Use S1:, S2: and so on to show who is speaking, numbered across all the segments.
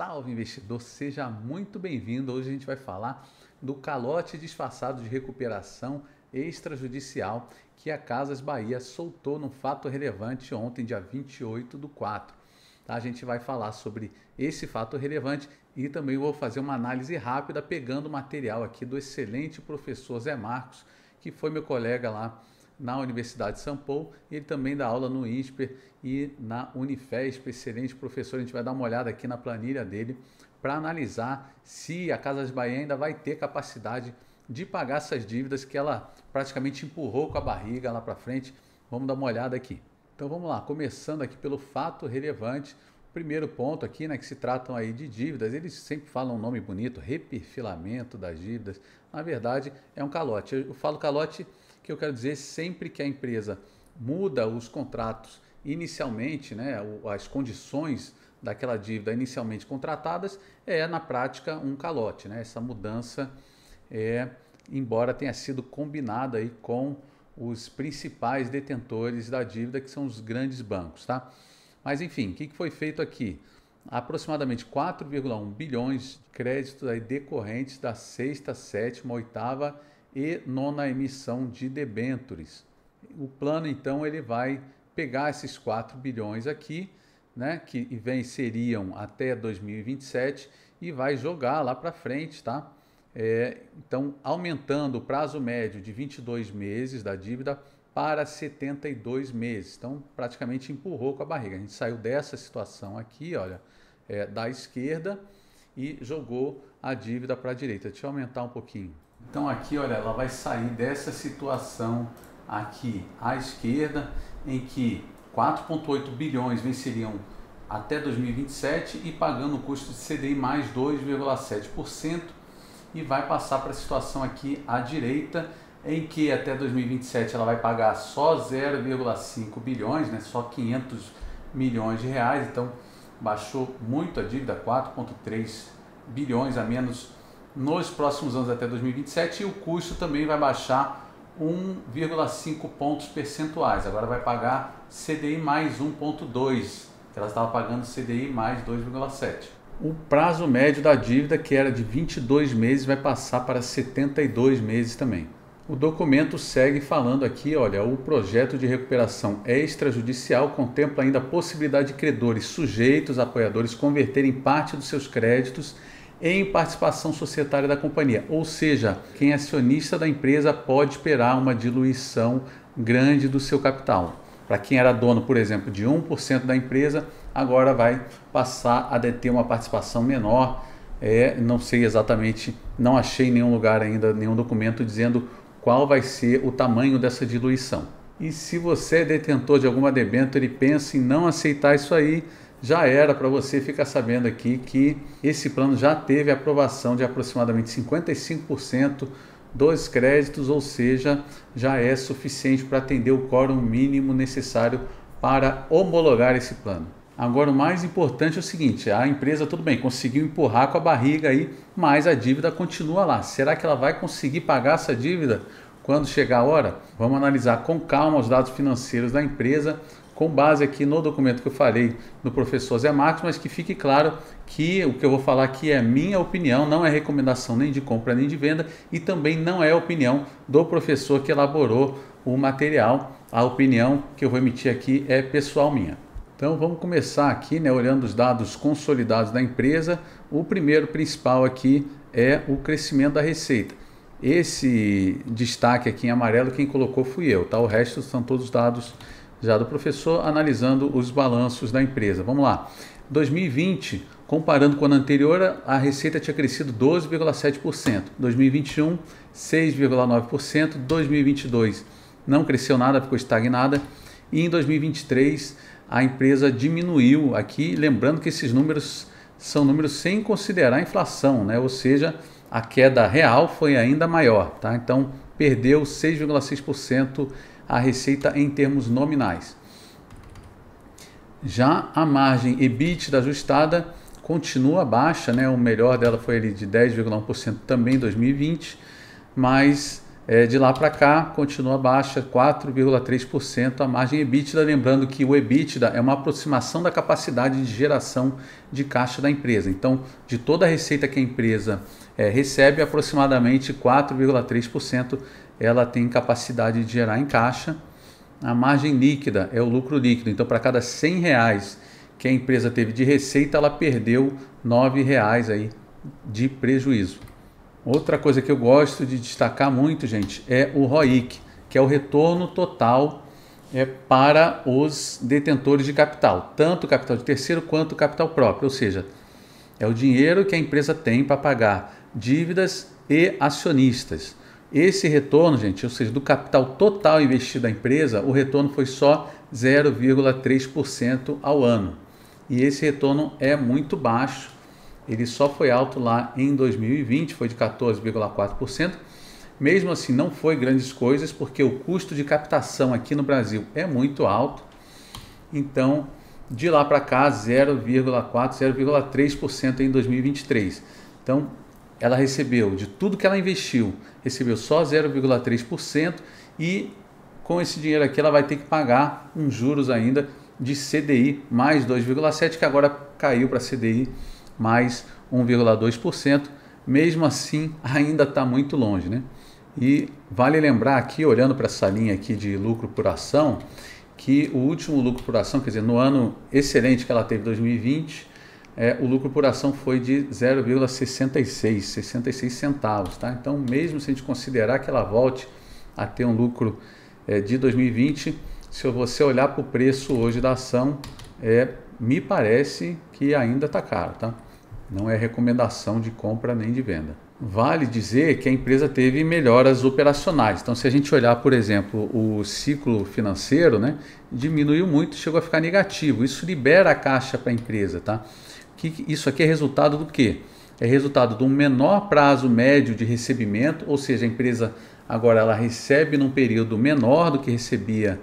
S1: Salve investidor, seja muito bem-vindo. Hoje a gente vai falar do calote disfarçado de recuperação extrajudicial que a Casas Bahia soltou num fato relevante ontem, dia 28/4. Tá? A gente vai falar sobre esse fato relevante e também vou fazer uma análise rápida pegando o material aqui do excelente professor Zé Marcos, que foi meu colega lá na Universidade de São Paulo, e ele também dá aula no INSPER e na Unifesp, excelente professor. A gente vai dar uma olhada aqui na planilha dele para analisar se a Casas Bahia ainda vai ter capacidade de pagar essas dívidas que ela praticamente empurrou com a barriga lá para frente. Vamos dar uma olhada aqui. Então vamos lá, começando aqui pelo fato relevante. Primeiro ponto aqui, né, que se tratam aí de dívidas, eles sempre falam um nome bonito, reperfilamento das dívidas. Na verdade, é um calote. Eu falo calote que eu quero dizer sempre que a empresa muda os contratos inicialmente, né, as condições daquela dívida inicialmente contratadas, é na prática um calote, né? Essa mudança embora tenha sido combinada aí com os principais detentores da dívida, que são os grandes bancos, tá? Mas enfim, o que foi feito aqui? Aproximadamente 4,1 bilhões de créditos aí decorrentes da sexta, sétima, oitava e nona emissão de debêntures. O plano então ele vai pegar esses 4 bilhões aqui, né, que venceriam até 2027 e vai jogar lá para frente, tá? Então aumentando o prazo médio de 22 meses da dívida para 72 meses. Então praticamente empurrou com a barriga. A gente saiu dessa situação aqui, olha, da esquerda e jogou a dívida para a direita. Deixa eu aumentar um pouquinho. Então aqui, olha, ela vai sair dessa situação aqui à esquerda, em que 4,8 bilhões venceriam até 2027 e pagando o custo de CDI mais 2,7%, e vai passar para a situação aqui à direita, em que até 2027 ela vai pagar só 0,5 bilhões, né, só 500 milhões de reais, então baixou muito a dívida, 4,3 bilhões a menos nos próximos anos até 2027, e o custo também vai baixar 1,5 pontos percentuais. Agora vai pagar CDI mais 1,2, que ela estava pagando CDI mais 2,7. O prazo médio da dívida, que era de 22 meses, vai passar para 72 meses também. O documento segue falando aqui, olha, o projeto de recuperação extrajudicial contempla ainda a possibilidade de credores sujeitos a apoiadores converterem parte dos seus créditos em participação societária da companhia, ou seja, quem é acionista da empresa pode esperar uma diluição grande do seu capital. Para quem era dono, por exemplo, de 1% da empresa, agora vai passar a deter uma participação menor. Não sei exatamente, não achei em nenhum lugar ainda, nenhum documento dizendo qual vai ser o tamanho dessa diluição. E se você é detentor de alguma debênture e pensa em não aceitar isso aí, já era para você ficar sabendo aqui que esse plano já teve aprovação de aproximadamente 55% dos créditos, ou seja, já é suficiente para atender o quórum mínimo necessário para homologar esse plano. Agora o mais importante é o seguinte, a empresa, tudo bem, conseguiu empurrar com a barriga aí, mas a dívida continua lá. Será que ela vai conseguir pagar essa dívida quando chegar a hora? Vamos analisar com calma os dados financeiros da empresa, com base aqui no documento que eu falei do professor Zé Marcos, mas que fique claro que o que eu vou falar aqui é minha opinião, não é recomendação nem de compra nem de venda, e também não é a opinião do professor que elaborou o material. A opinião que eu vou emitir aqui é pessoal minha. Então vamos começar aqui, né, olhando os dados consolidados da empresa. O primeiro principal aqui é o crescimento da receita. Esse destaque aqui em amarelo quem colocou fui eu, tá? O resto são todos dados já do professor, analisando os balanços da empresa. Vamos lá. 2020, comparando com o ano anterior, a receita tinha crescido 12,7%. 2021, 6,9%. 2022 não cresceu nada, ficou estagnada. E em 2023 a empresa diminuiu aqui, lembrando que esses números são números sem considerar a inflação, né? Ou seja, a queda real foi ainda maior, tá? Então perdeu 6,6% a receita em termos nominais. Já a margem EBITDA ajustada continua baixa, né? O melhor dela foi ali de 10,1% também em 2020, mas De lá para cá, continua baixa, 4,3% a margem EBITDA. Lembrando que o EBITDA é uma aproximação da capacidade de geração de caixa da empresa. Então, de toda a receita que a empresa recebe, aproximadamente 4,3% ela tem capacidade de gerar em caixa. A margem líquida é o lucro líquido. Então, para cada R$100 que a empresa teve de receita, ela perdeu R$9 aí de prejuízo. Outra coisa que eu gosto de destacar muito, gente, é o ROIC, que é o retorno total para os detentores de capital, tanto capital de terceiro quanto capital próprio, ou seja, é o dinheiro que a empresa tem para pagar dívidas e acionistas. Esse retorno, gente, ou seja, do capital total investido da empresa, o retorno foi só 0,3% ao ano. E esse retorno é muito baixo. Ele só foi alto lá em 2020, foi de 14,4%. Mesmo assim, não foi grandes coisas, porque o custo de captação aqui no Brasil é muito alto. Então, de lá para cá, 0,4%, 0,3% em 2023. Então, ela recebeu, de tudo que ela investiu, recebeu só 0,3% e com esse dinheiro aqui ela vai ter que pagar uns juros ainda de CDI mais 2,7%, que agora caiu para CDI mais 1,2%, mesmo assim ainda está muito longe, né? E vale lembrar aqui, olhando para essa linha aqui de lucro por ação, que o último lucro por ação, quer dizer, no ano excelente que ela teve, 2020, o lucro por ação foi de 66 centavos, tá? Então, mesmo se a gente considerar que ela volte a ter um lucro de 2020, se você olhar para o preço hoje da ação, me parece que ainda está caro, tá? Não é recomendação de compra nem de venda. Vale dizer que a empresa teve melhoras operacionais. Então, se a gente olhar, por exemplo, o ciclo financeiro, né, diminuiu muito, chegou a ficar negativo. Isso libera a caixa para a empresa, tá? Isso aqui é resultado do quê? É resultado de um menor prazo médio de recebimento, ou seja, a empresa agora ela recebe num período menor do que recebia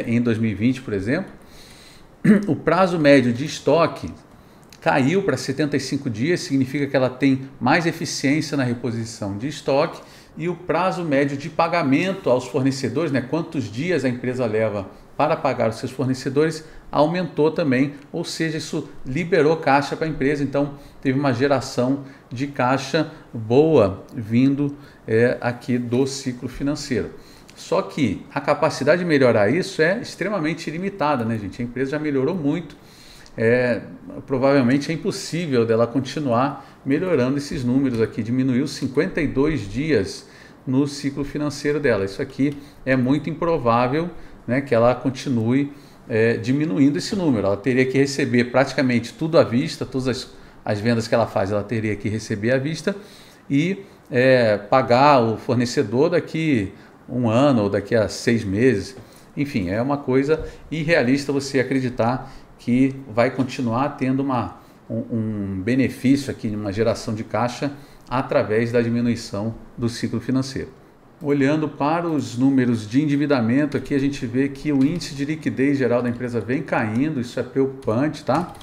S1: em 2020, por exemplo. O prazo médio de estoque caiu para 75 dias, significa que ela tem mais eficiência na reposição de estoque, e o prazo médio de pagamento aos fornecedores, né, quantos dias a empresa leva para pagar os seus fornecedores, aumentou também, ou seja, isso liberou caixa para a empresa, então teve uma geração de caixa boa vindo aqui do ciclo financeiro. Só que a capacidade de melhorar isso é extremamente limitada, né, gente? A empresa já melhorou muito. Provavelmente é impossível dela continuar melhorando esses números aqui. Diminuiu 52 dias no ciclo financeiro dela. Isso aqui é muito improvável, né, que ela continue diminuindo esse número. Ela teria que receber praticamente tudo à vista, todas as vendas que ela faz, ela teria que receber à vista e pagar o fornecedor daqui um ano ou daqui a 6 meses. Enfim, é uma coisa irrealista você acreditar que vai continuar tendo um benefício aqui, uma geração de caixa através da diminuição do ciclo financeiro. Olhando para os números de endividamento, aqui a gente vê que o índice de liquidez geral da empresa vem caindo, isso é preocupante, tá?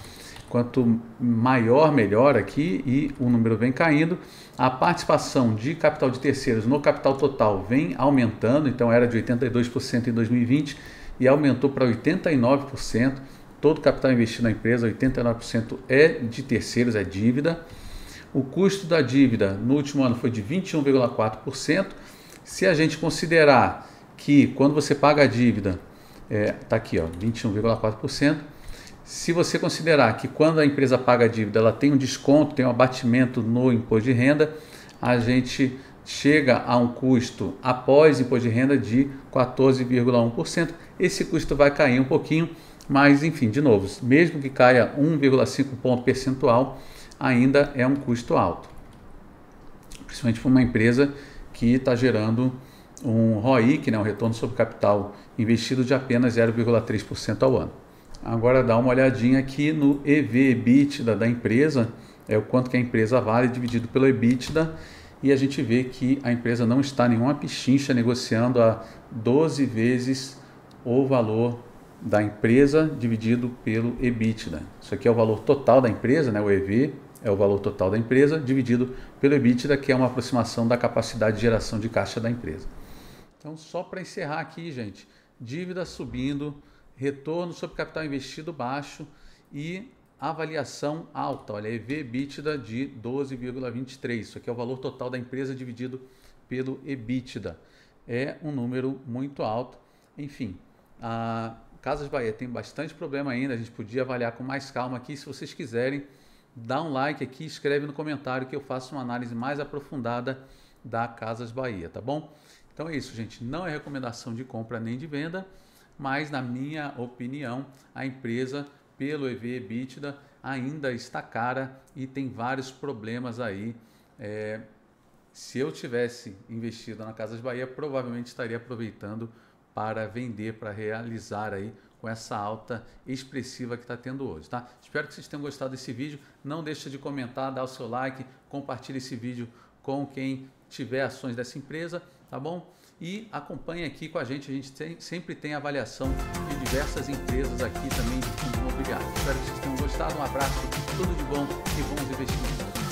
S1: Quanto maior, melhor aqui, e o número vem caindo. A participação de capital de terceiros no capital total vem aumentando, então era de 82% em 2020 e aumentou para 89%. Todo o capital investido na empresa, 89% é de terceiros, é dívida. O custo da dívida no último ano foi de 21,4%. Se a gente considerar que quando você paga a dívida, está aqui, 21,4%. Se você considerar que quando a empresa paga a dívida, ela tem um desconto, tem um abatimento no imposto de renda, a gente chega a um custo após imposto de renda de 14,1%. Esse custo vai cair um pouquinho, mas enfim, de novo, mesmo que caia 1,5 ponto percentual, ainda é um custo alto. Principalmente para uma empresa que está gerando um ROIC, né, um retorno sobre capital investido de apenas 0,3% ao ano. Agora dá uma olhadinha aqui no EV/EBITDA da empresa, o quanto que a empresa vale dividido pelo EBITDA, e a gente vê que a empresa não está nenhuma pichincha negociando a 12 vezes o valor da empresa dividido pelo EBITDA. Isso aqui é o valor total da empresa, né? O EV é o valor total da empresa dividido pelo EBITDA, que é uma aproximação da capacidade de geração de caixa da empresa. Então, só para encerrar aqui, gente, dívida subindo, retorno sobre capital investido baixo e avaliação alta. Olha, EV/EBITDA de 12,23. Isso aqui é o valor total da empresa dividido pelo EBITDA. É um número muito alto. Enfim, a Casas Bahia tem bastante problema ainda. A gente podia avaliar com mais calma aqui. Se vocês quiserem, dá um like aqui, escreve no comentário que eu faço uma análise mais aprofundada da Casas Bahia, tá bom? Então é isso, gente. Não é recomendação de compra nem de venda, mas na minha opinião, a empresa, pelo EV/EBITDA, ainda está cara e tem vários problemas aí. Se eu tivesse investido na Casas Bahia, provavelmente estaria aproveitando para vender, para realizar aí com essa alta expressiva que está tendo hoje, tá? Espero que vocês tenham gostado desse vídeo. Não deixa de comentar, dar o seu like, compartilhe esse vídeo com quem tiver ações dessa empresa, tá bom? E acompanhe aqui com a gente sempre tem avaliação de diversas empresas aqui também de fundos imobiliários. Espero que vocês tenham gostado, um abraço, tudo de bom e bons investimentos.